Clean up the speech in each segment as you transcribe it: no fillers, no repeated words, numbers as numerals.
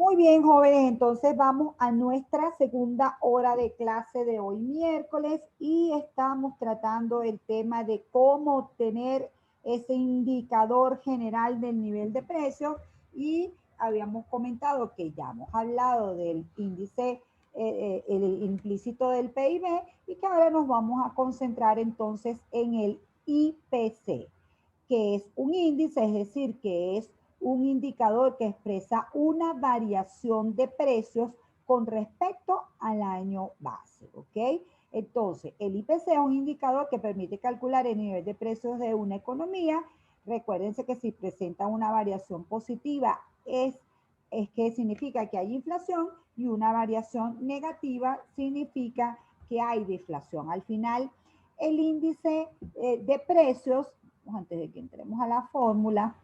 Muy bien, jóvenes, entonces vamos a nuestra segunda hora de clase de hoy miércoles y estamos tratando el tema de cómo obtener ese indicador general del nivel de precios y habíamos comentado que ya hemos hablado del índice, el implícito del PIB y que ahora nos vamos a concentrar entonces en el IPC, que es un índice, es decir, que es un indicador que expresa una variación de precios con respecto al año base, ¿ok? Entonces, el IPC es un indicador que permite calcular el nivel de precios de una economía. Recuérdense que si presenta una variación positiva es que significa que hay inflación y una variación negativa significa que hay deflación. Al final, el índice de precios, antes de que entremos a la fórmula,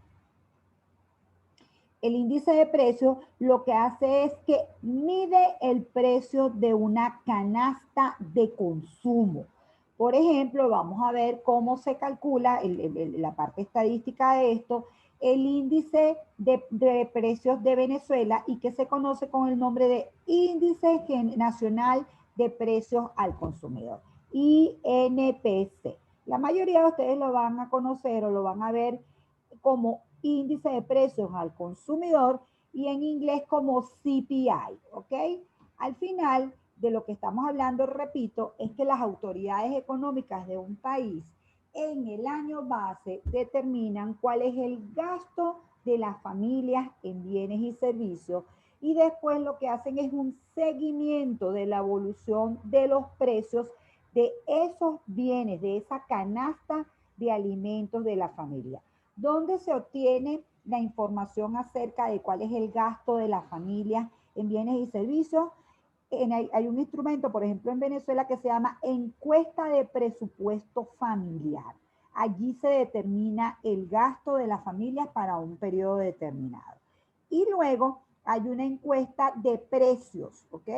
el índice de precios lo que hace es que mide el precio de una canasta de consumo. Por ejemplo, vamos a ver cómo se calcula la parte estadística de esto, el índice de precios de Venezuela y que se conoce con el nombre de Índice Nacional de Precios al Consumidor, INPC. La mayoría de ustedes lo van a conocer o lo van a ver como índice de precios al consumidor y en inglés como CPI, ¿ok? Al final de lo que estamos hablando, repito, es que las autoridades económicas de un país en el año base determinan cuál es el gasto de las familias en bienes y servicios y después lo que hacen es un seguimiento de la evolución de los precios de esos bienes, de esa canasta de alimentos de la familia. ¿Dónde se obtiene la información acerca de cuál es el gasto de las familias en bienes y servicios? Hay un instrumento, por ejemplo, en Venezuela que se llama encuesta de presupuesto familiar. Allí se determina el gasto de las familias para un periodo determinado. Y luego hay una encuesta de precios, ¿ok?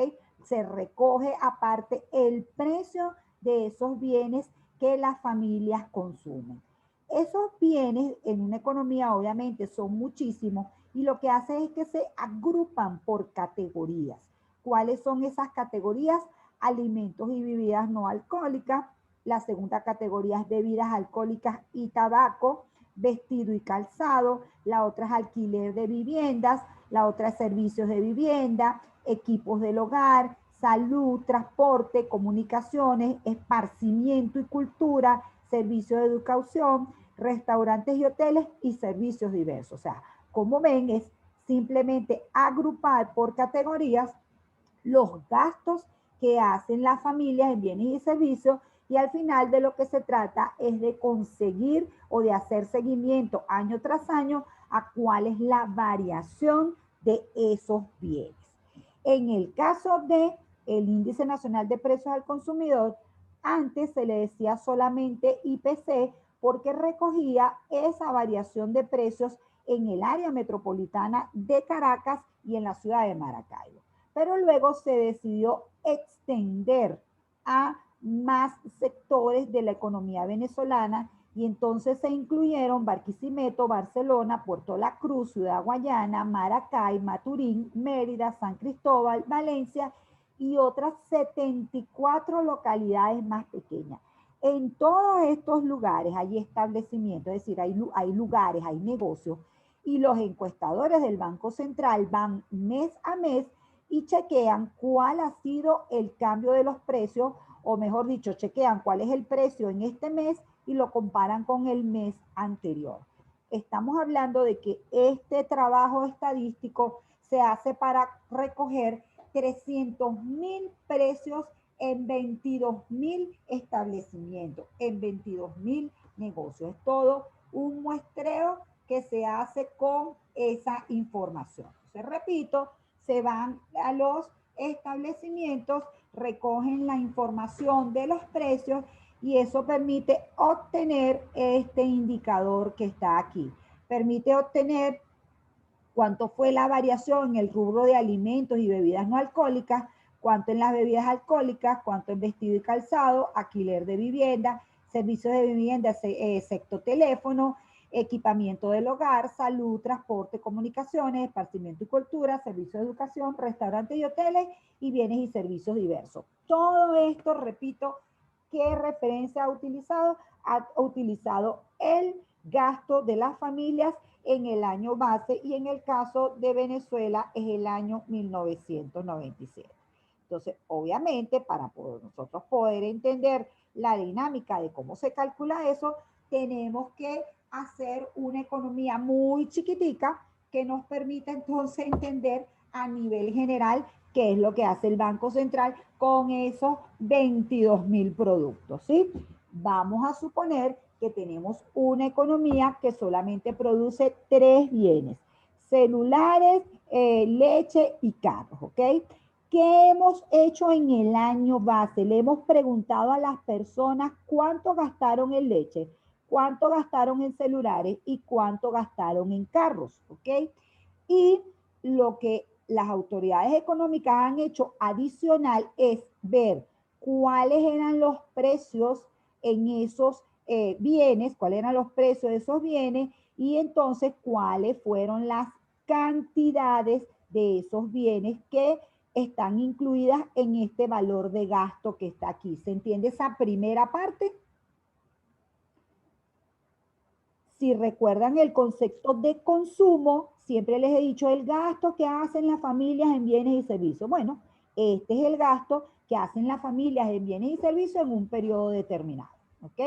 Se recoge aparte el precio de esos bienes que las familias consumen. Esos bienes en una economía obviamente son muchísimos y lo que hace es que se agrupan por categorías. ¿Cuáles son esas categorías? Alimentos y bebidas no alcohólicas. La segunda categoría es bebidas alcohólicas y tabaco, vestido y calzado. La otra es alquiler de viviendas. La otra es servicios de vivienda, equipos del hogar, salud, transporte, comunicaciones, esparcimiento y cultura, servicios de educación, restaurantes y hoteles y servicios diversos. O sea, como ven, es simplemente agrupar por categorías los gastos que hacen las familias en bienes y servicios y al final de lo que se trata es de conseguir o de hacer seguimiento año tras año a cuál es la variación de esos bienes. En el caso de el Índice Nacional de Precios al Consumidor, antes se le decía solamente IPC porque recogía esa variación de precios en el área metropolitana de Caracas y en la ciudad de Maracaibo. Pero luego se decidió extender a más sectores de la economía venezolana y entonces se incluyeron Barquisimeto, Barcelona, Puerto La Cruz, Ciudad Guayana, Maracay, Maturín, Mérida, San Cristóbal, Valencia y otras 74 localidades más pequeñas. En todos estos lugares hay establecimientos, es decir, hay lugares, hay negocios y los encuestadores del Banco Central van mes a mes y chequean cuál ha sido el cambio de los precios, o mejor dicho, chequean cuál es el precio en este mes y lo comparan con el mes anterior. Estamos hablando de que este trabajo estadístico se hace para recoger 300.000 precios en 22.000 establecimientos, en 22.000 negocios. Es todo un muestreo que se hace con esa información. Entonces, repito, se van a los establecimientos, recogen la información de los precios y eso permite obtener este indicador que está aquí. Permite obtener cuánto fue la variación en el rubro de alimentos y bebidas no alcohólicas, cuánto en las bebidas alcohólicas, cuánto en vestido y calzado, alquiler de vivienda, servicios de vivienda, sector teléfono, equipamiento del hogar, salud, transporte, comunicaciones, esparcimiento y cultura, servicios de educación, restaurantes y hoteles y bienes y servicios diversos. Todo esto, repito, ¿qué referencia ha utilizado? Ha utilizado el gasto de las familias en el año base y en el caso de Venezuela es el año 1997. Entonces, obviamente, para nosotros poder entender la dinámica de cómo se calcula eso, tenemos que hacer una economía muy chiquitica que nos permita entonces entender a nivel general qué es lo que hace el Banco Central con esos 22.000 productos, ¿sí? Vamos a suponer que tenemos una economía que solamente produce 3 bienes, celulares, leche y carros, ¿ok? ¿Qué hemos hecho en el año base? Le hemos preguntado a las personas cuánto gastaron en leche, cuánto gastaron en celulares y cuánto gastaron en carros, ¿ok? Y lo que las autoridades económicas han hecho adicional es ver cuáles eran los precios en esos bienes, cuáles eran los precios de esos bienes y entonces cuáles fueron las cantidades de esos bienes que están incluidas en este valor de gasto que está aquí. ¿Se entiende esa primera parte? Si recuerdan el concepto de consumo, siempre les he dicho el gasto que hacen las familias en bienes y servicios. Bueno, este es el gasto que hacen las familias en bienes y servicios en un periodo determinado. ¿Ok?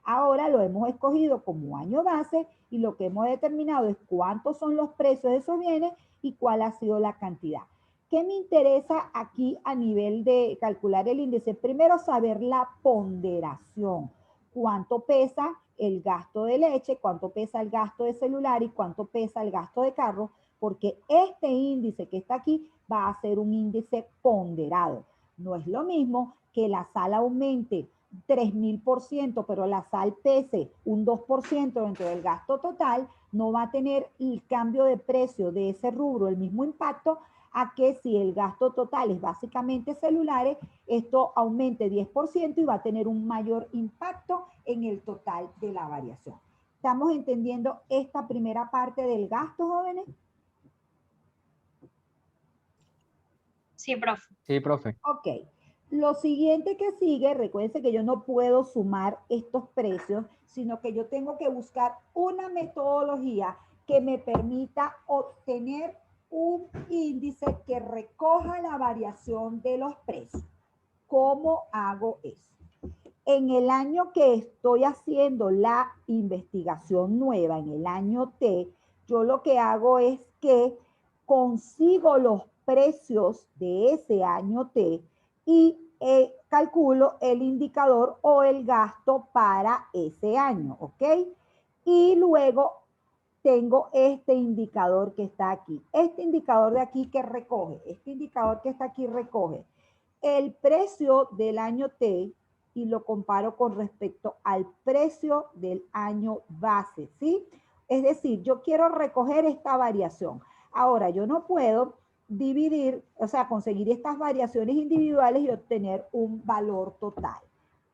Ahora lo hemos escogido como año base y lo que hemos determinado es cuántos son los precios de esos bienes y cuál ha sido la cantidad. ¿Qué me interesa aquí a nivel de calcular el índice? Primero, saber la ponderación. ¿Cuánto pesa el gasto de leche, cuánto pesa el gasto de celular y cuánto pesa el gasto de carro? Porque este índice que está aquí va a ser un índice ponderado. No es lo mismo que la sal aumente 3.000%, pero la sal pese un 2% dentro del gasto total, no va a tener el cambio de precio de ese rubro, el mismo impacto, a que si el gasto total es básicamente celulares, esto aumente 10% y va a tener un mayor impacto en el total de la variación. ¿Estamos entendiendo esta primera parte del gasto, jóvenes? Sí, profe. Sí, profe. Ok. Lo siguiente que sigue, recuérdense que yo no puedo sumar estos precios, sino que yo tengo que buscar una metodología que me permita obtener un índice que recoja la variación de los precios. ¿Cómo hago eso? En el año que estoy haciendo la investigación nueva, en el año T, yo lo que hago es que consigo los precios de ese año T y calculo el indicador o el gasto para ese año, ¿ok? Y luego tengo este indicador que está aquí. Este indicador de aquí que recoge, este indicador que está aquí recoge el precio del año T y lo comparo con respecto al precio del año base, ¿sí? Es decir, yo quiero recoger esta variación. Ahora, yo no puedo dividir, o sea, conseguir estas variaciones individuales y obtener un valor total.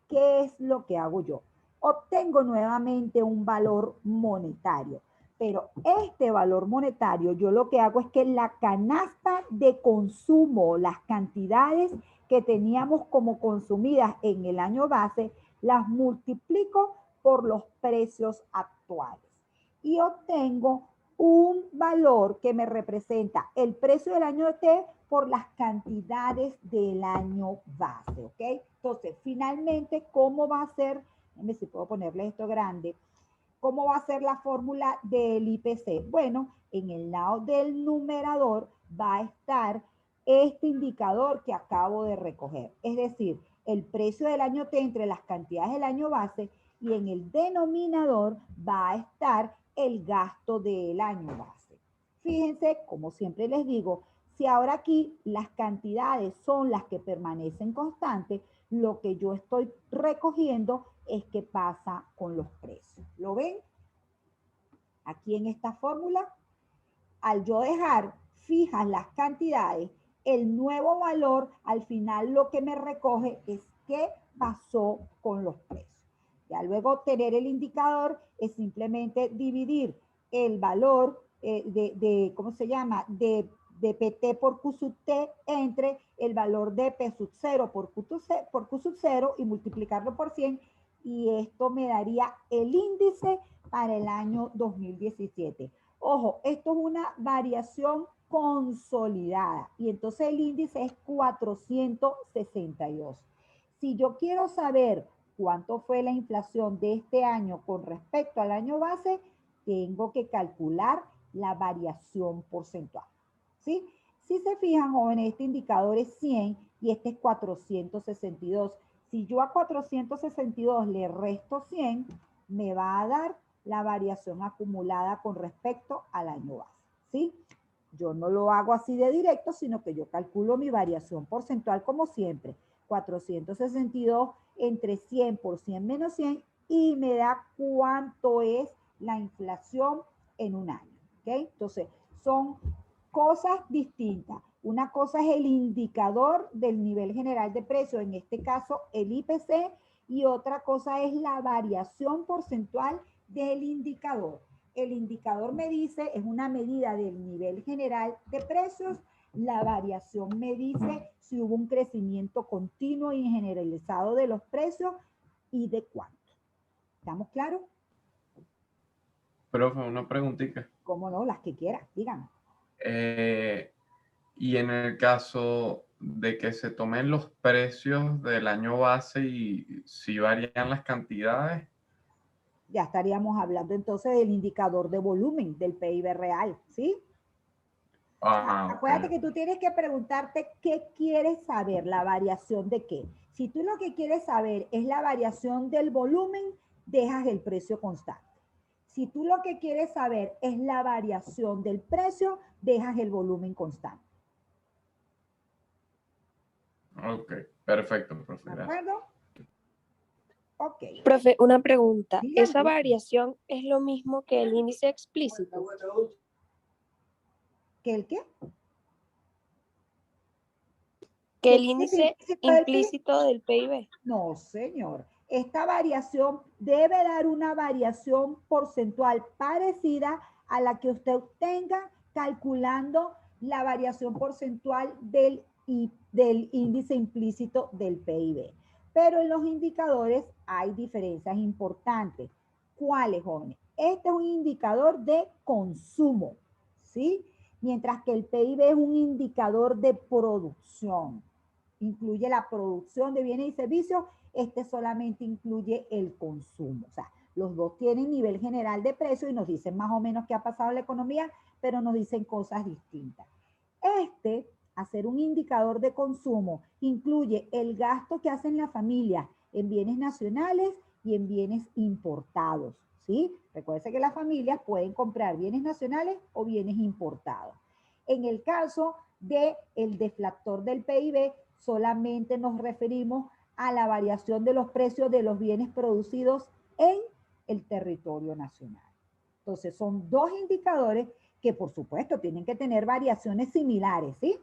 ¿Qué es lo que hago yo? Obtengo nuevamente un valor monetario. Pero este valor monetario, yo lo que hago es que la canasta de consumo, las cantidades que teníamos como consumidas en el año base, las multiplico por los precios actuales. Y obtengo un valor que me representa el precio del año T por las cantidades del año base, ¿ok? Entonces, finalmente, ¿cómo va a ser? Déjenme si puedo ponerle esto grande. ¿Cómo va a ser la fórmula del IPC? Bueno, en el lado del numerador va a estar este indicador que acabo de recoger. Es decir, el precio del año T entre las cantidades del año base y en el denominador va a estar el gasto del año base. Fíjense, como siempre les digo, si ahora aquí las cantidades son las que permanecen constantes, lo que yo estoy recogiendo es qué pasa con los precios. ¿Lo ven? Aquí en esta fórmula, al yo dejar fijas las cantidades, el nuevo valor al final lo que me recoge es qué pasó con los precios. Ya luego tener el indicador es simplemente dividir el valor ¿cómo se llama? De PT por Q sub T entre el valor de P sub 0 por Q sub 0 y multiplicarlo por 100 y esto me daría el índice para el año 2017. Ojo, esto es una variación consolidada y entonces el índice es 462. Si yo quiero saber cuánto fue la inflación de este año con respecto al año base, tengo que calcular la variación porcentual. ¿Sí? Si se fijan, jóvenes, este indicador es 100 y este es 462. Si yo a 462 le resto 100, me va a dar la variación acumulada con respecto al año base. ¿Sí? Yo no lo hago así de directo, sino que yo calculo mi variación porcentual como siempre. 462 entre 100 por 100 menos 100 y me da cuánto es la inflación en un año. ¿Ok? Entonces, son cosas distintas. Una cosa es el indicador del nivel general de precios, en este caso el IPC, y otra cosa es la variación porcentual del indicador. El indicador me dice, es una medida del nivel general de precios. La variación me dice si hubo un crecimiento continuo y generalizado de los precios y de cuánto. ¿Estamos claros? Profe, una preguntita. ¿Cómo no? Las que quieras, díganme. Y en el caso de que se tomen los precios del año base y si varían las cantidades. Ya estaríamos hablando entonces del indicador de volumen del PIB real, ¿sí? Ajá, Acuérdate ok. que tú tienes que preguntarte qué quieres saber, la variación de qué. Si tú lo que quieres saber es la variación del volumen, dejas el precio constante. Si tú lo que quieres saber es la variación del precio, dejas el volumen constante. Ok, perfecto, profe, ¿De gracias. acuerdo? Ok. Profe, una pregunta. Dígame. ¿Esa variación es lo mismo que el índice explícito? ¿Qué el qué? ¿Que ¿Qué el índice implícito del PIB? implícito del PIB? No, señor. Esta variación debe dar una variación porcentual parecida a la que usted obtenga calculando la variación porcentual del índice implícito del PIB. Pero en los indicadores hay diferencias importantes. ¿Cuáles, jóvenes? Este es un indicador de consumo, ¿sí? Mientras que el PIB es un indicador de producción. Incluye la producción de bienes y servicios, este solamente incluye el consumo. O sea, los dos tienen nivel general de precio y nos dicen más o menos qué ha pasado en la economía, pero nos dicen cosas distintas. Hacer un indicador de consumo, incluye el gasto que hacen las familias en bienes nacionales y en bienes importados, ¿sí? Recuerden que las familias pueden comprar bienes nacionales o bienes importados. En el caso del deflactor del PIB, solamente nos referimos a la variación de los precios de los bienes producidos en el territorio nacional. Entonces, son dos indicadores que, por supuesto, tienen que tener variaciones similares, ¿sí?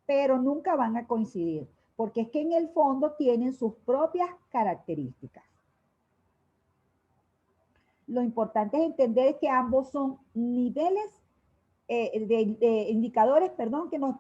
Pero nunca van a coincidir, porque es que en el fondo tienen sus propias características. Lo importante es entender que ambos son niveles de indicadores, perdón, que nos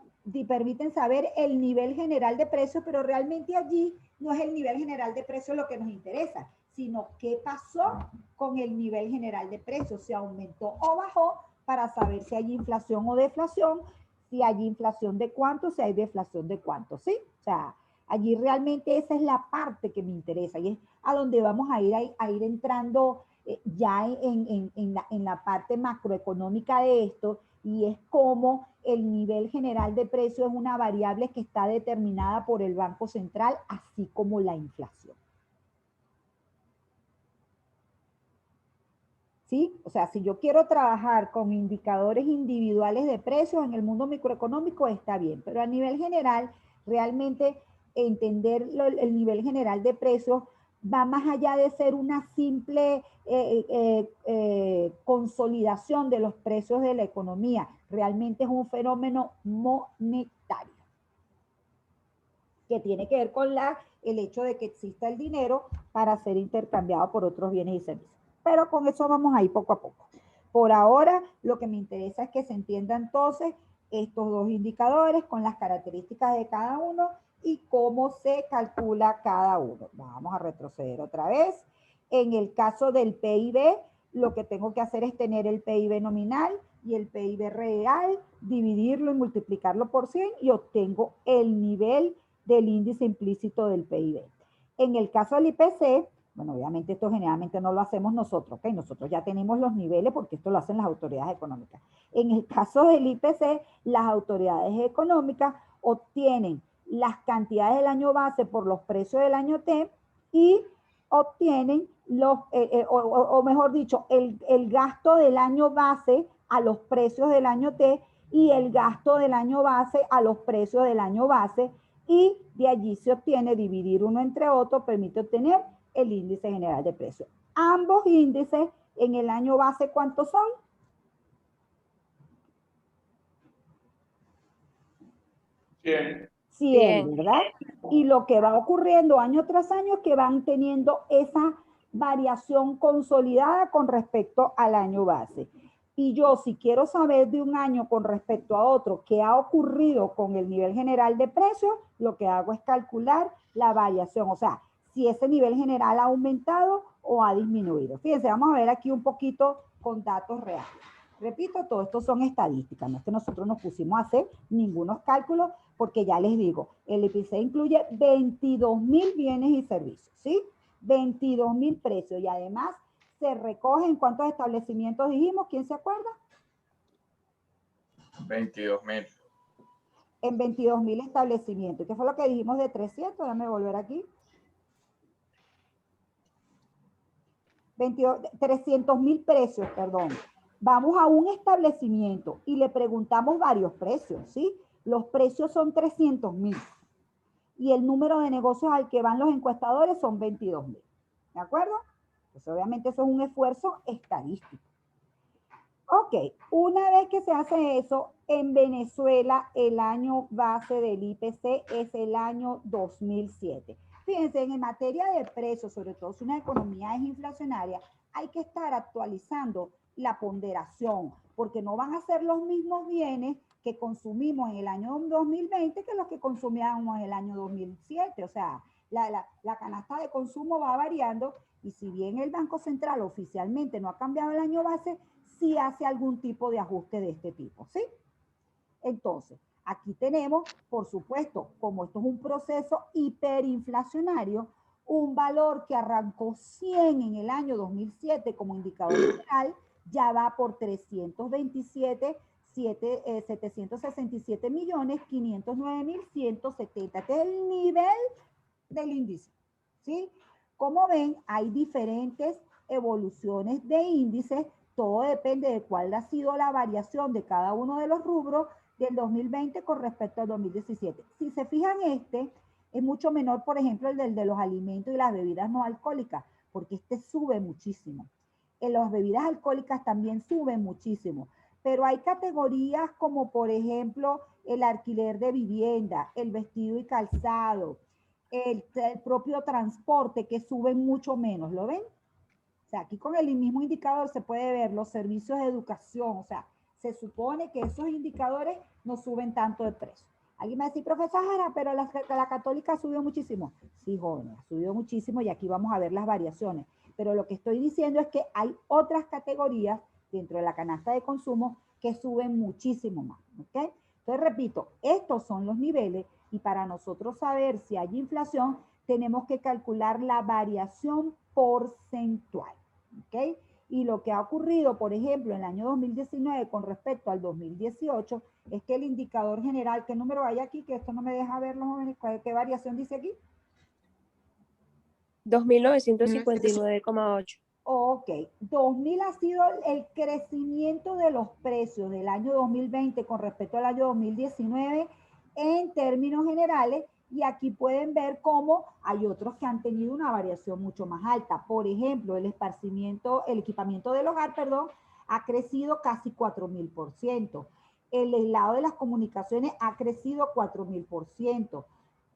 permiten saber el nivel general de precios, pero realmente allí no es el nivel general de precios lo que nos interesa, sino qué pasó con el nivel general de precios, si aumentó o bajó, para saber si hay inflación o deflación, si hay inflación de cuánto, si hay deflación de cuánto, ¿sí? O sea, allí realmente esa es la parte que me interesa y es a donde vamos a ir entrando ya en la parte macroeconómica de esto, y es como el nivel general de precio es una variable que está determinada por el Banco Central, así como la inflación. ¿Sí? O sea, si yo quiero trabajar con indicadores individuales de precios en el mundo microeconómico, está bien, pero a nivel general, realmente entender el nivel general de precios va más allá de ser una simple consolidación de los precios de la economía. Realmente es un fenómeno monetario. que tiene que ver con el hecho de que exista el dinero para ser intercambiado por otros bienes y servicios. Pero con eso vamos a ir poco a poco. Por ahora, lo que me interesa es que se entiendan entonces estos dos indicadores con las características de cada uno y cómo se calcula cada uno. Vamos a retroceder otra vez. En el caso del PIB, lo que tengo que hacer es tener el PIB nominal y el PIB real, dividirlo y multiplicarlo por 100 y obtengo el nivel del índice implícito del PIB. En el caso del IPC, bueno, obviamente esto generalmente no lo hacemos nosotros, ¿ok? Nosotros ya tenemos los niveles porque esto lo hacen las autoridades económicas. En el caso del IPC, las autoridades económicas obtienen las cantidades del año base por los precios del año T y obtienen o mejor dicho, el gasto del año base a los precios del año T y el gasto del año base a los precios del año base, y de allí se obtiene, dividir uno entre otro, permite obtener el índice general de precios. Ambos índices en el año base, ¿cuántos son? 100, ¿verdad? Y lo que va ocurriendo año tras año es que van teniendo esa variación consolidada con respecto al año base. Y yo, si quiero saber de un año con respecto a otro qué ha ocurrido con el nivel general de precios, lo que hago es calcular la variación, o sea, si ese nivel general ha aumentado o ha disminuido. Fíjense, vamos a ver aquí un poquito con datos reales. Repito, todo esto son estadísticas, no es que nosotros nos pusimos a hacer ningunos cálculos, porque ya les digo, el IPC incluye 22,000 bienes y servicios, ¿sí? 22,000 precios, y además se recogen, ¿cuántos establecimientos dijimos? ¿Quién se acuerda? 22,000. En 22,000 establecimientos. ¿Qué fue lo que dijimos de 300? Déjame volver aquí. 300,000 precios, perdón. Vamos a un establecimiento y le preguntamos varios precios, ¿sí? Los precios son 300,000. Y el número de negocios al que van los encuestadores son 22,000. ¿De acuerdo? Pues obviamente eso es un esfuerzo estadístico. Ok, una vez que se hace eso, en Venezuela el año base del IPC es el año 2007. Fíjense, en materia de precios, sobre todo si una economía es inflacionaria, hay que estar actualizando la ponderación, porque no van a ser los mismos bienes que consumimos en el año 2020 que los que consumíamos en el año 2007. O sea, la canasta de consumo va variando, y si bien el Banco Central oficialmente no ha cambiado el año base, sí hace algún tipo de ajuste de este tipo, ¿sí? Entonces, aquí tenemos, por supuesto, como esto es un proceso hiperinflacionario, un valor que arrancó 100 en el año 2007 como indicador general, ya va por 767,509,170. Este es el nivel del índice, ¿sí? Como ven, hay diferentes evoluciones de índices. Todo depende de cuál ha sido la variación de cada uno de los rubros del 2020 con respecto al 2017. Si se fijan, este es mucho menor, por ejemplo, el de los alimentos y las bebidas no alcohólicas, porque este sube muchísimo. En las bebidas alcohólicas también suben muchísimo, pero hay categorías como, por ejemplo, el alquiler de vivienda, el vestido y calzado, el propio transporte, que suben mucho menos, ¿lo ven? O sea, aquí con el mismo indicador se puede ver los servicios de educación. O sea, se supone que esos indicadores no suben tanto de precio. Alguien me va a decir, profesora, pero la católica subió muchísimo. Sí, jóvenes, subió muchísimo, y aquí vamos a ver las variaciones. Pero lo que estoy diciendo es que hay otras categorías dentro de la canasta de consumo que suben muchísimo más, ¿ok? Entonces, repito, estos son los niveles, y para nosotros saber si hay inflación, tenemos que calcular la variación porcentual, ¿ok? Y lo que ha ocurrido, por ejemplo, en el año 2019 con respecto al 2018, es que el indicador general, ¿qué número hay aquí? Que esto no me deja ver, los jóvenes, ¿qué variación dice aquí? 2.959,8. Ok, 2000 ha sido el crecimiento de los precios del año 2020 con respecto al año 2019 en términos generales, y aquí pueden ver cómo hay otros que han tenido una variación mucho más alta. Por ejemplo, el equipamiento del hogar, perdón, ha crecido casi 4,000%. El lado de las comunicaciones ha crecido 4,000%.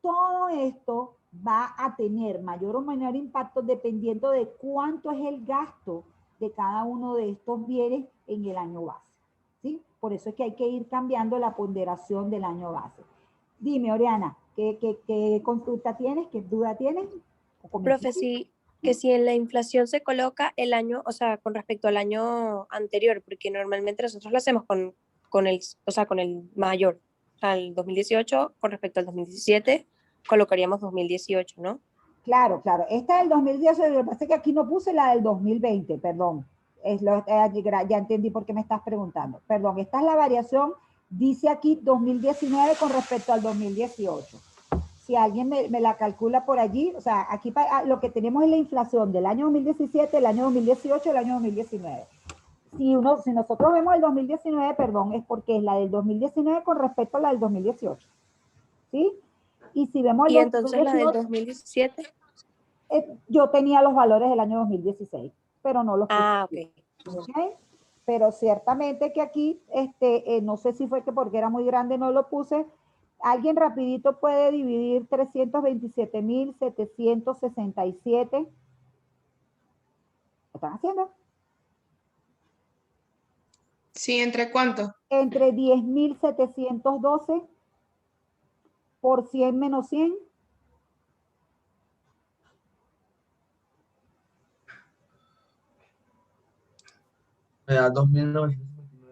todo esto va a tener mayor o menor impacto dependiendo de cuánto es el gasto de cada uno de estos bienes en el año base, ¿sí? Por eso es que hay que ir cambiando la ponderación del año base. Dime, Oriana, ¿qué consulta tienes? ¿Qué duda tienes? Profe, sí, que si en la inflación se coloca el año, o sea, con respecto al año anterior, porque normalmente nosotros lo hacemos con el, o sea, con el mayor, o sea, el 2018 con respecto al 2017, colocaríamos 2018, ¿no? Claro, claro. Esta del 2010, lo que pasa es que aquí no puse la del 2020, perdón. Ya entendí por qué me estás preguntando. Perdón, esta es la variación, dice aquí 2019 con respecto al 2018. Si alguien me la calcula por allí, o sea, aquí lo que tenemos es la inflación del año 2017, el año 2018, el año 2019. Si nosotros vemos el 2019, perdón, es porque es la del 2019 con respecto a la del 2018. ¿Sí? Y si vemos el Y entonces la del 2018, 2017. yo tenía los valores del año 2016, pero no los puse. Ah, ok. ¿Okay? Pero ciertamente que aquí, no sé si fue que porque era muy grande no lo puse. Alguien rapidito puede dividir 327,767. ¿Lo están haciendo? Sí, ¿entre cuánto? Entre 10,712 por 100 menos 100. Me da 2.959.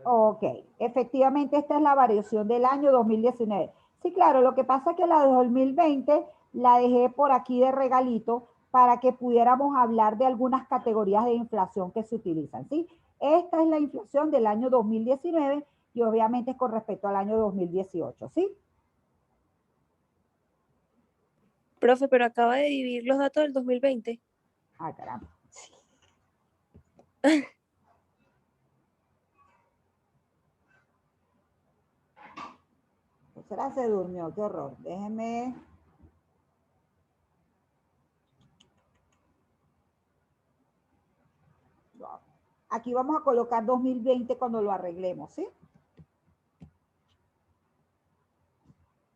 Ok, efectivamente esta es la variación del año 2019. Sí, claro, lo que pasa es que la de 2020 la dejé por aquí de regalito para que pudiéramos hablar de algunas categorías de inflación que se utilizan, ¿sí? Esta es la inflación del año 2019 y obviamente es con respecto al año 2018, ¿sí? Profe, pero acaba de dividir los datos del 2020. Ah, caramba. ¿Qué será? Se durmió, qué horror. Déjenme. Aquí vamos a colocar 2020 cuando lo arreglemos, ¿sí?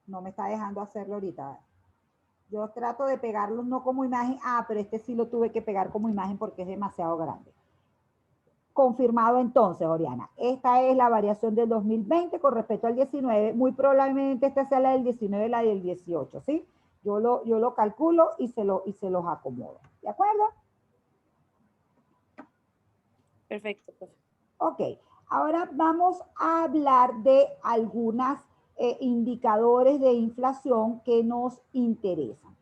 No me está dejando hacerlo ahorita. Yo trato de pegarlos no como imagen. Ah, pero este sí lo tuve que pegar como imagen porque es demasiado grande. Confirmado entonces, Oriana. Esta es la variación del 2020 con respecto al 19. Muy probablemente esta sea la del 19 y la del 18, ¿sí? Yo lo calculo y se los acomodo. ¿De acuerdo? Perfecto, profe. Ok, ahora vamos a hablar de algunos indicadores de inflación que nos interesan.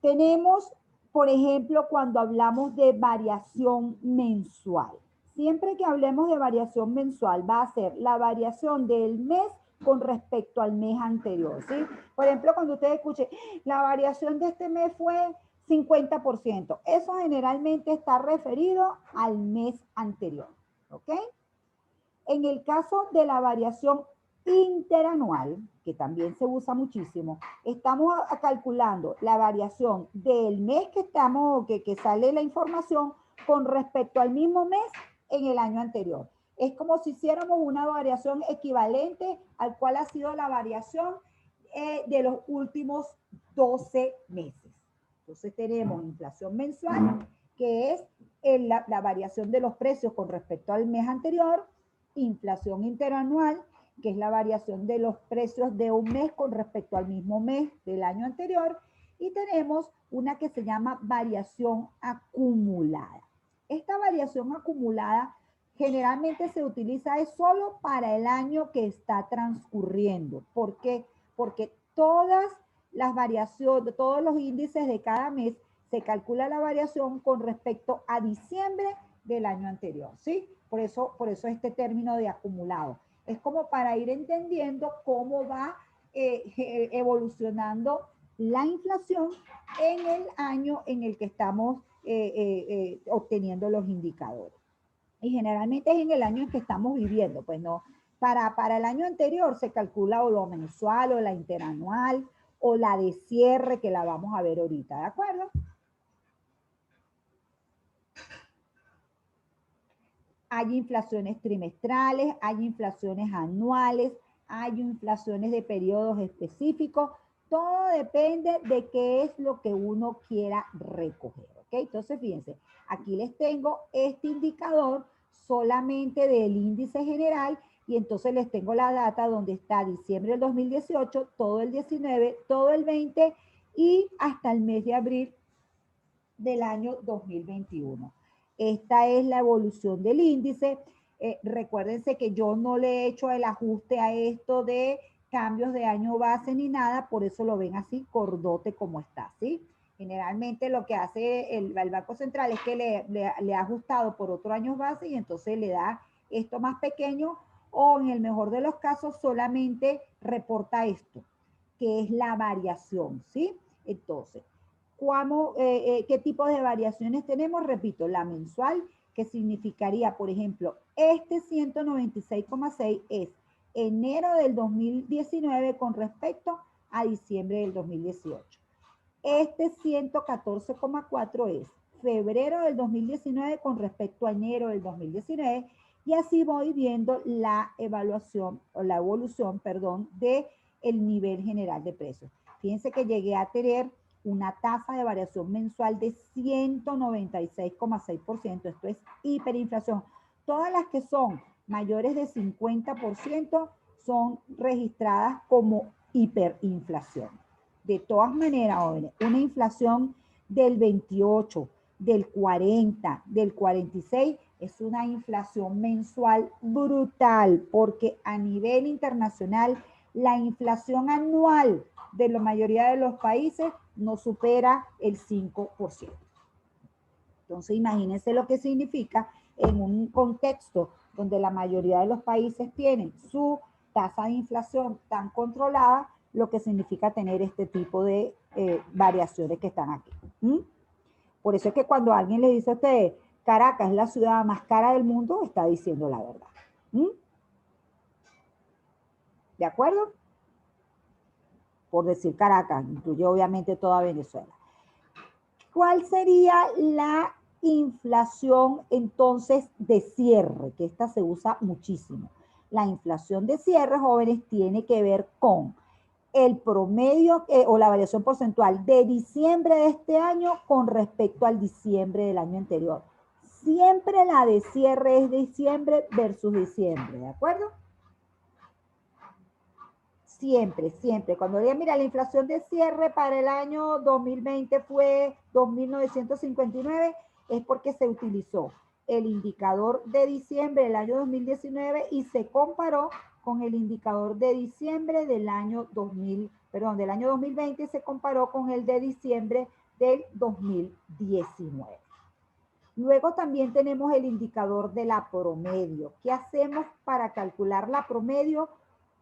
Tenemos, por ejemplo, cuando hablamos de variación mensual. Siempre que hablemos de variación mensual va a ser la variación del mes con respecto al mes anterior, ¿sí? Por ejemplo, cuando ustedes escuchen, la variación de este mes fue 50%. Eso generalmente está referido al mes anterior, ¿ok? En el caso de la variación interanual, que también se usa muchísimo, estamos calculando la variación del mes que sale la información con respecto al mismo mes en el año anterior. Es como si hiciéramos una variación equivalente al cual ha sido la variación de los últimos 12 meses. Entonces tenemos inflación mensual, que es la variación de los precios con respecto al mes anterior, inflación interanual, que es la variación de los precios de un mes con respecto al mismo mes del año anterior, y tenemos una que se llama variación acumulada. Esta variación acumulada generalmente se utiliza solo para el año que está transcurriendo. ¿Por qué? Porque todas las variaciones, todos los índices de cada mes, se calcula la variación con respecto a diciembre del año anterior, ¿sí? Por eso este término de acumulado. Es como para ir entendiendo cómo va evolucionando la inflación en el año en el que estamos obteniendo los indicadores. Y generalmente es en el año en que estamos viviendo, pues no. Para el año anterior se calcula o lo mensual o la interanual o la de cierre que la vamos a ver ahorita, ¿de acuerdo? Hay inflaciones trimestrales, hay inflaciones anuales, hay inflaciones de periodos específicos. Todo depende de qué es lo que uno quiera recoger, ¿ok? Entonces, fíjense, aquí les tengo este indicador solamente del índice general y entonces les tengo la data donde está diciembre del 2018, todo el 19, todo el 20 y hasta el mes de abril del año 2021. Esta es la evolución del índice. Recuérdense que yo no le he hecho el ajuste a esto de cambios de año base ni nada, por eso lo ven así cordote como está, ¿sí? Generalmente lo que hace el Banco Central es que le ha ajustado por otro año base y entonces le da esto más pequeño o en el mejor de los casos solamente reporta esto, que es la variación, ¿sí? Entonces, ¿qué tipo de variaciones tenemos? Repito, la mensual, que significaría, por ejemplo, este 196,6 es enero del 2019 con respecto a diciembre del 2018. Este 114,4 es febrero del 2019 con respecto a enero del 2019 y así voy viendo la evaluación o la evolución, perdón, de el nivel general de precios. Fíjense que llegué a tener una tasa de variación mensual de 196,6%. Esto es hiperinflación. Todas las que son mayores de 50% son registradas como hiperinflación. De todas maneras, jóvenes, una inflación del 28, del 40, del 46 es una inflación mensual brutal porque a nivel internacional la inflación anual de la mayoría de los países no supera el 5%. Entonces, imagínense lo que significa en un contexto donde la mayoría de los países tienen su tasa de inflación tan controlada, lo que significa tener este tipo de variaciones que están aquí. Por eso es que cuando alguien le dice a usted, Caracas es la ciudad más cara del mundo, está diciendo la verdad. ¿De acuerdo? Por decir Caracas, incluye obviamente toda Venezuela. ¿Cuál sería la inflación entonces de cierre? Que esta se usa muchísimo. La inflación de cierre, jóvenes, tiene que ver con el promedio o la variación porcentual de diciembre de este año con respecto al diciembre del año anterior. Siempre la de cierre es diciembre versus diciembre, ¿de acuerdo? Siempre, siempre. Cuando digan, mira, la inflación de cierre para el año 2020 fue 2.959, es porque se utilizó el indicador de diciembre del año 2019 y se comparó con el indicador de diciembre del año 2020 y se comparó con el de diciembre del 2019. Luego también tenemos el indicador de la promedio. ¿Qué hacemos para calcular la promedio?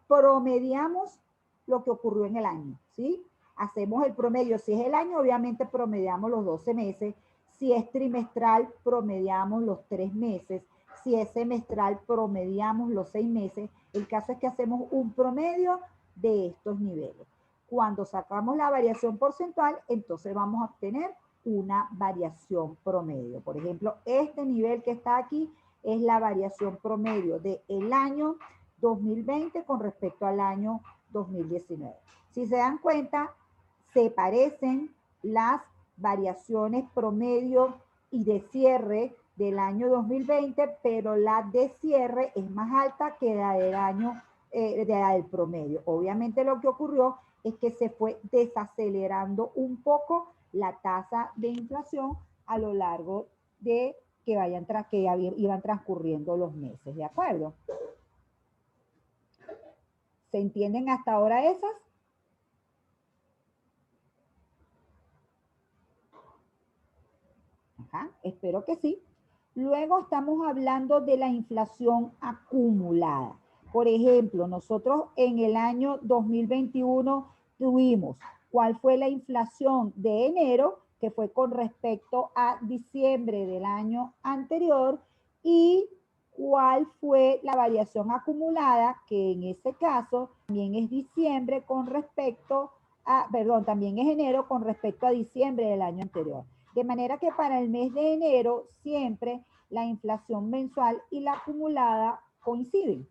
Promediamos lo que ocurrió en el año, ¿sí? Hacemos el promedio. Si es el año, obviamente promediamos los 12 meses. Si es trimestral, promediamos los 3 meses. Si es semestral, promediamos los 6 meses. El caso es que hacemos un promedio de estos niveles. Cuando sacamos la variación porcentual, entonces vamos a obtener una variación promedio. Por ejemplo, este nivel que está aquí es la variación promedio del año 2020 con respecto al año 2019. Si se dan cuenta, se parecen las variaciones promedio y de cierre del año 2020, pero la de cierre es más alta que la del año del promedio. Obviamente lo que ocurrió es que se fue desacelerando un poco la tasa de inflación a lo largo de que iban transcurriendo los meses, ¿de acuerdo? ¿Se entienden hasta ahora esas? Ajá, espero que sí. Luego estamos hablando de la inflación acumulada. Por ejemplo, nosotros en el año 2021 tuvimos cuál fue la inflación de enero, que fue con respecto a diciembre del año anterior, y cuál fue la variación acumulada, que en ese caso también es diciembre con respecto a, perdón, también es enero con respecto a diciembre del año anterior. De manera que para el mes de enero siempre la inflación mensual y la acumulada coinciden.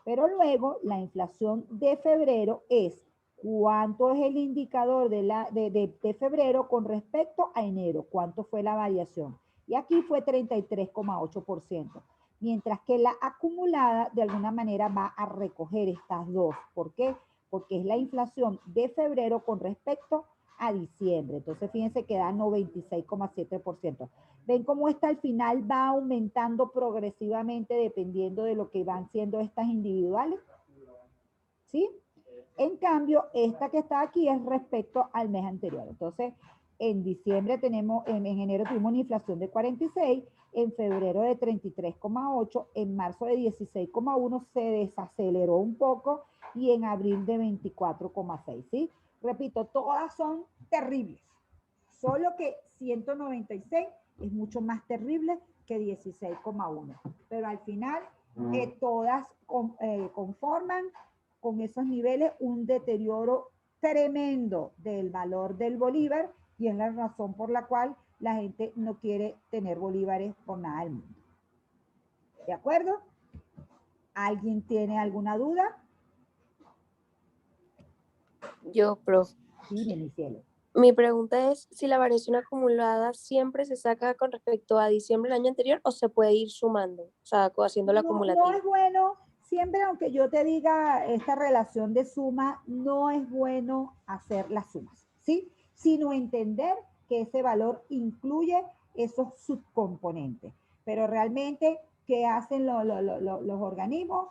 Pero luego la inflación de febrero es ¿Cuánto es el indicador de febrero con respecto a enero? ¿Cuánto fue la variación? Y aquí fue 33,8%. Mientras que la acumulada de alguna manera va a recoger estas dos. ¿Por qué? Porque es la inflación de febrero con respecto a diciembre. Entonces, fíjense que da 96,7%. ¿Ven cómo esta al final va aumentando progresivamente dependiendo de lo que van siendo estas individuales? ¿Sí? En cambio, esta que está aquí es respecto al mes anterior. Entonces, en diciembre tenemos, en enero tuvimos una inflación de 46, en febrero de 33,8, en marzo de 16,1 se desaceleró un poco y en abril de 24,6, ¿sí? Repito, todas son terribles, solo que 196 es mucho más terrible que 16,1, pero al final todas conforman con esos niveles un deterioro tremendo del valor del bolívar y es la razón por la cual la gente no quiere tener bolívares por nada del mundo. ¿De acuerdo? ¿Alguien tiene alguna duda? Yo, profe. Sí, mi cielo. Mi pregunta es si la variación acumulada siempre se saca con respecto a diciembre del año anterior o se puede ir sumando, o sea, haciendo la acumulativa. No es bueno, siempre aunque yo te diga esta relación de suma, no es bueno hacer las sumas, ¿sí? Sino entender que ese valor incluye esos subcomponentes. Pero realmente, ¿qué hacen los organismos?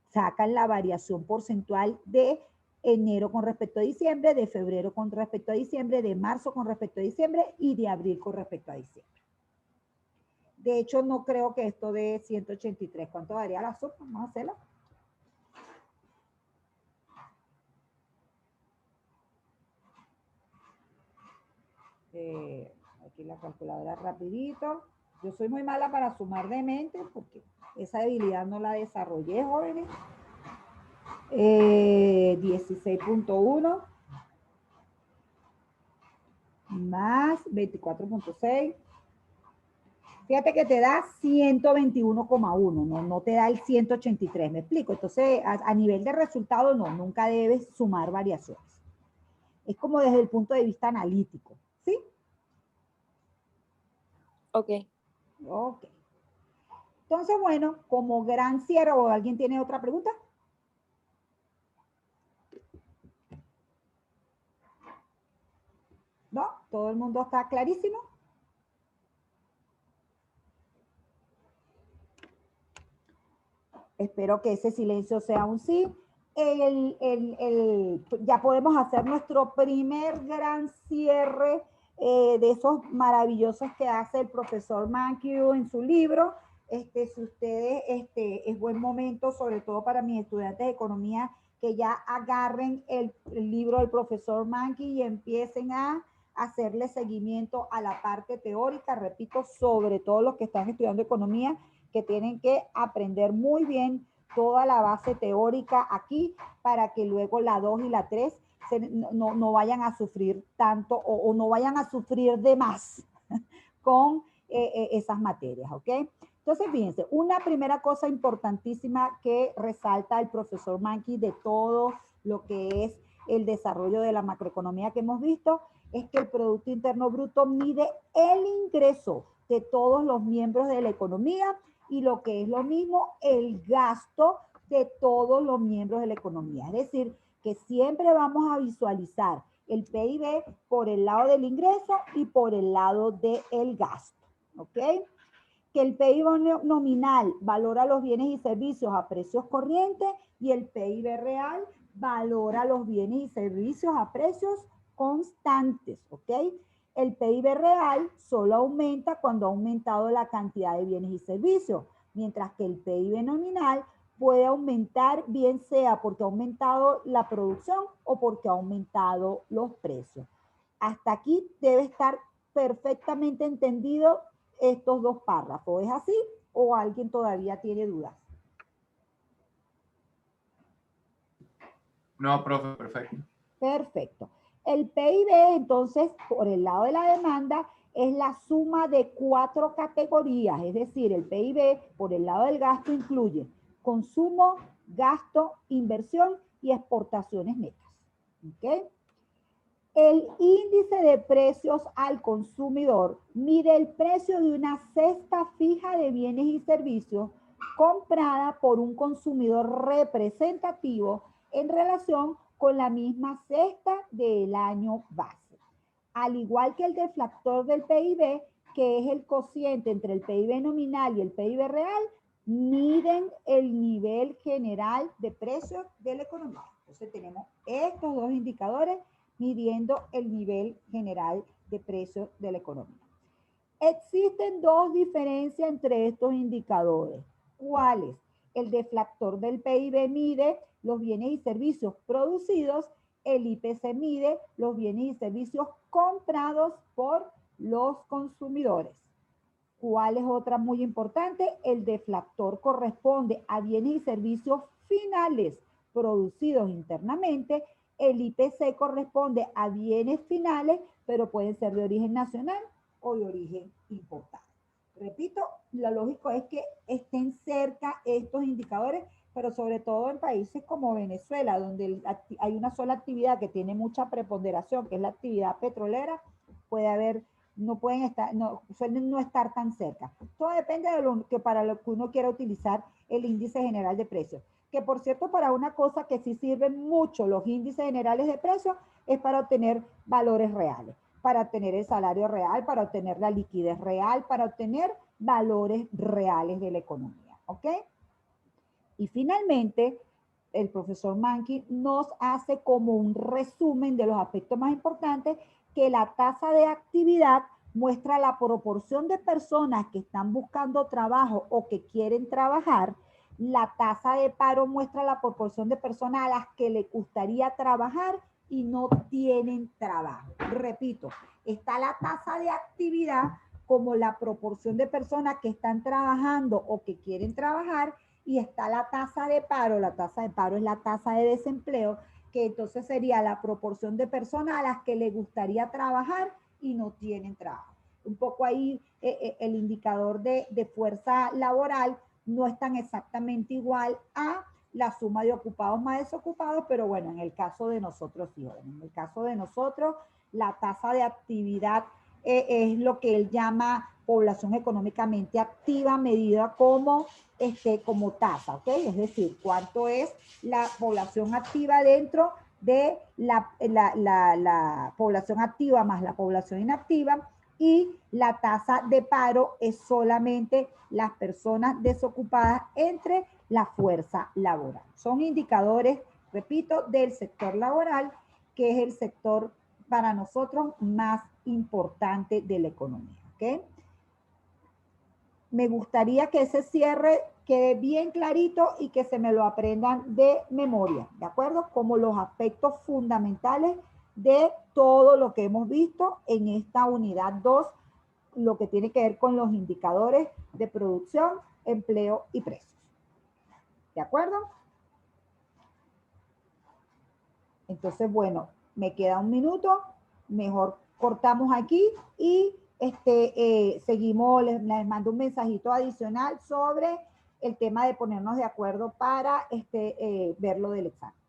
Sacan la variación porcentual de enero con respecto a diciembre, de febrero con respecto a diciembre, de marzo con respecto a diciembre y de abril con respecto a diciembre. De hecho, no creo que esto dé 183. ¿Cuánto daría la suma? Vamos a hacerla. Aquí la calculadora rapidito. Yo soy muy mala para sumar de mente porque esa debilidad no la desarrollé, jóvenes. 16.1 más 24.6. Fíjate que te da 121,1, no te da el 183, ¿me explico? Entonces, a nivel de resultado, no, nunca debes sumar variaciones. Es como desde el punto de vista analítico, ¿sí? Ok. Ok. Entonces, bueno, como gran cierre, ¿o alguien tiene otra pregunta? ¿No? ¿Todo el mundo está clarísimo? Espero que ese silencio sea un sí. Ya podemos hacer nuestro primer gran cierre de esos maravillosos que hace el profesor Mankiw en su libro. Si ustedes, es buen momento, sobre todo para mis estudiantes de economía, que ya agarren el libro del profesor Mankiw y empiecen a hacerle seguimiento a la parte teórica. Repito, sobre todo los que están estudiando economía, que tienen que aprender muy bien toda la base teórica aquí para que luego la 2 y la 3 no vayan a sufrir tanto o no vayan a sufrir de más con esas materias, ¿ok? Entonces, fíjense, una primera cosa importantísima que resalta el profesor Mankiw de todo lo que es el desarrollo de la macroeconomía que hemos visto es que el Producto Interno Bruto mide el ingreso de todos los miembros de la economía y lo que es lo mismo, el gasto de todos los miembros de la economía. Es decir, que siempre vamos a visualizar el PIB por el lado del ingreso y por el lado del gasto. ¿Ok? Que el PIB nominal valora los bienes y servicios a precios corrientes y el PIB real valora los bienes y servicios a precios constantes. ¿Ok? El PIB real solo aumenta cuando ha aumentado la cantidad de bienes y servicios, mientras que el PIB nominal puede aumentar bien sea porque ha aumentado la producción o porque ha aumentado los precios. Hasta aquí debe estar perfectamente entendido estos dos párrafos. ¿Es así o alguien todavía tiene dudas? No, profe, perfecto. Perfecto. El PIB, entonces, por el lado de la demanda, es la suma de 4 categorías, es decir, el PIB por el lado del gasto incluye consumo, gasto, inversión y exportaciones netas. ¿Ok? El índice de precios al consumidor mide el precio de una cesta fija de bienes y servicios comprada por un consumidor representativo en relación con la misma cesta del año base. Al igual que el deflactor del PIB, que es el cociente entre el PIB nominal y el PIB real, miden el nivel general de precios de la economía. Entonces tenemos estos dos indicadores midiendo el nivel general de precios de la economía. Existen dos diferencias entre estos indicadores. ¿Cuáles? El deflactor del PIB mide los bienes y servicios producidos, el IPC mide los bienes y servicios comprados por los consumidores. ¿Cuál es otra muy importante? El deflactor corresponde a bienes y servicios finales producidos internamente. El IPC corresponde a bienes finales, pero pueden ser de origen nacional o de origen importado. Repito, lo lógico es que estén cerca estos indicadores, pero sobre todo en países como Venezuela, donde hay una sola actividad que tiene mucha preponderación, que es la actividad petrolera, puede haber, no pueden estar, no, suelen no estar tan cerca. Todo depende de lo que para lo que uno quiera utilizar el índice general de precios. Que por cierto, para una cosa que sí sirven mucho los índices generales de precios es para obtener valores reales, para obtener el salario real, para obtener la liquidez real, para obtener valores reales de la economía, ¿ok? Y finalmente, el profesor Mankey nos hace como un resumen de los aspectos más importantes, que la tasa de actividad muestra la proporción de personas que están buscando trabajo o que quieren trabajar. La tasa de paro muestra la proporción de personas a las que le gustaría trabajar y no tienen trabajo. Repito, está la tasa de actividad como la proporción de personas que están trabajando o que quieren trabajar, y está la tasa de paro. La tasa de paro es la tasa de desempleo, que entonces sería la proporción de personas a las que les gustaría trabajar y no tienen trabajo. Un poco ahí el indicador de fuerza laboral no es tan exactamente igual a la suma de ocupados más desocupados, pero bueno, en el caso de nosotros sí, en el caso de nosotros la tasa de actividad es lo que él llama población económicamente activa medida como tasa, ¿ok? Es decir, cuánto es la población activa dentro de la población activa más la población inactiva, y la tasa de paro es solamente las personas desocupadas entre la fuerza laboral. Son indicadores, repito, del sector laboral, que es el sector para nosotros más importante de la economía, ¿ok? Me gustaría que ese cierre quede bien clarito y que se me lo aprendan de memoria, ¿de acuerdo? Como los aspectos fundamentales de todo lo que hemos visto en esta unidad 2, lo que tiene que ver con los indicadores de producción, empleo y precios. ¿De acuerdo? Entonces, bueno, me queda un minuto, mejor cortamos aquí y seguimos, les mando un mensajito adicional sobre el tema de ponernos de acuerdo para ver lo del examen.